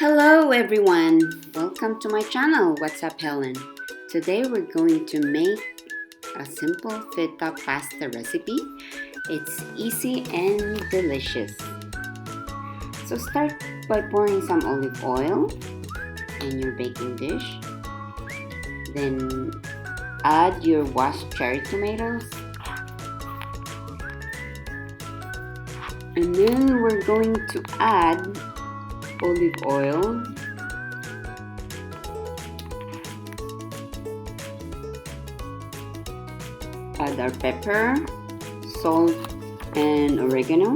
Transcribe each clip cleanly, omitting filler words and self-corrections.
Hello everyone! Welcome to my channel. What's up, Helen? Today we're going to make a simple feta pasta recipe. It's easy and delicious. So start by pouring some olive oil in your baking dish. Then add your washed cherry tomatoes. And then we're going to add olive oil, add our pepper, salt, and oregano.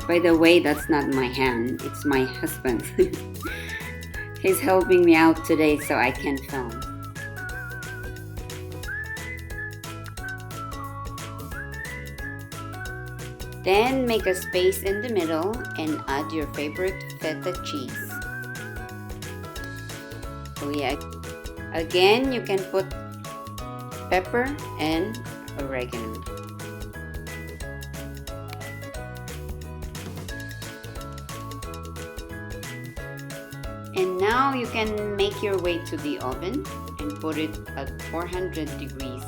By the way, that's not my hand, it's my husband. He's helping me out today so I can film. Then make a space in the middle and add your favorite feta cheese. Again, you can put pepper and oregano. And now you can make your way to the oven and put it at 400 degrees.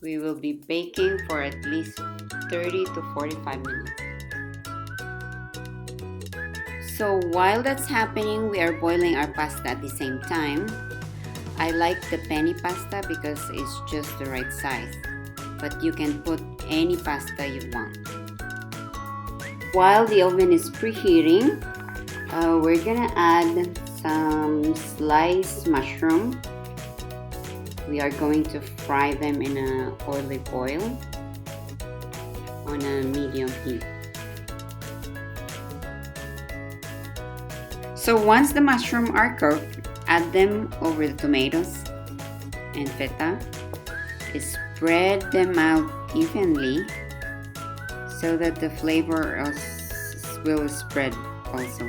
We will be baking for at least 30 to 45 minutes. So while that's happening, we are boiling our pasta at the same time. I like the penny pasta because it's just the right size, but you can put any pasta you want. While the oven is preheating, we're gonna add some sliced mushroom. We are going to fry them in olive oil on a medium heat. So once the mushrooms are cooked, add them over the tomatoes and feta. Spread them out evenly so that the flavor will spread also.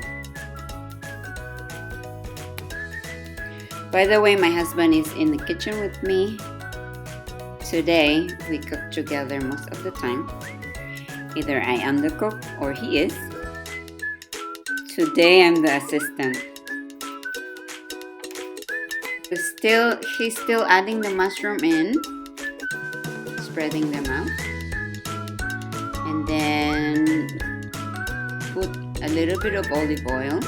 By the way, my husband is in the kitchen with me. Today, we cook together most of the time. Either I undercook or he is. Today, I'm the assistant. He's still adding the mushroom in, spreading them out. And then put a little bit of olive oil.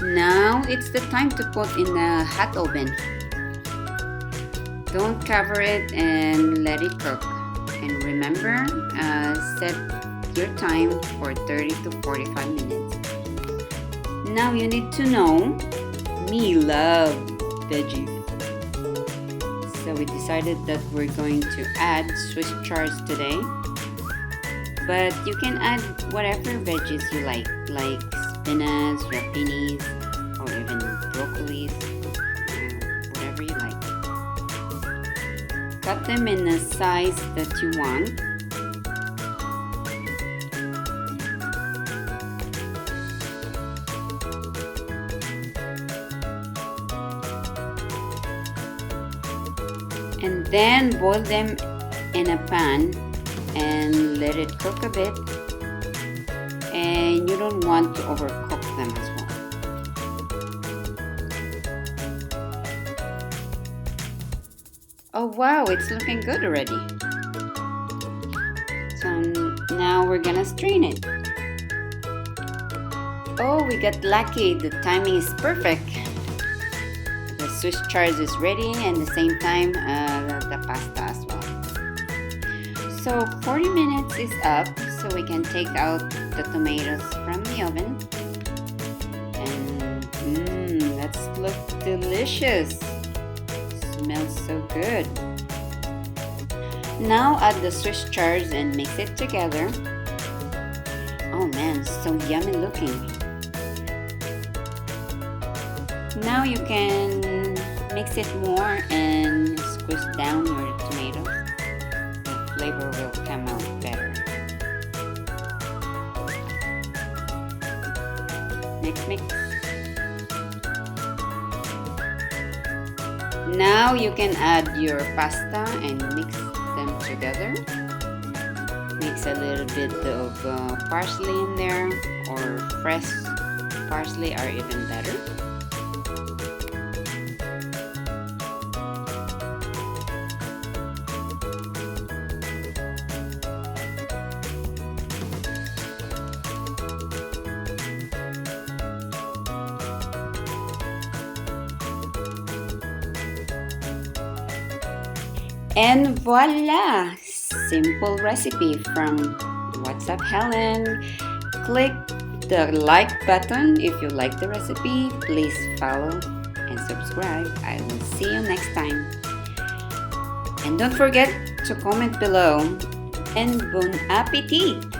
Now it's the time to put in the hot oven. Don't cover it and let it cook. And remember, set your time for 30 to 45 minutes. Now you need to know, me love veggies. So we decided that we're going to add Swiss chard today. But you can add whatever veggies you like spinach, rapinis, or even broccolis, whatever you like. Cut them in the size that you want. And then boil them in a pan and let it cook a bit. And you don't want to overcook them as well. Oh wow, it's looking good already. So now we're gonna strain it. Oh, we got lucky, the timing is perfect. The Swiss chard is ready and at the same time the pasta as well. So 40 minutes is up, so we can take out the tomatoes from the oven. And that looks delicious. Smells so good. Now add the Swiss chard and mix it together. Oh man, so yummy looking. Now you can mix it more and squeeze down your tomatoes. The flavor will come out better. Mix. Now you can add your pasta and mix them together. together. Mix a little bit of parsley in there, or fresh parsley are even better. And voila! Simple recipe from What's Up Helen. Click the like button if you like the recipe. Please follow and subscribe. I will see you next time. And don't forget to comment below. And bon appetit!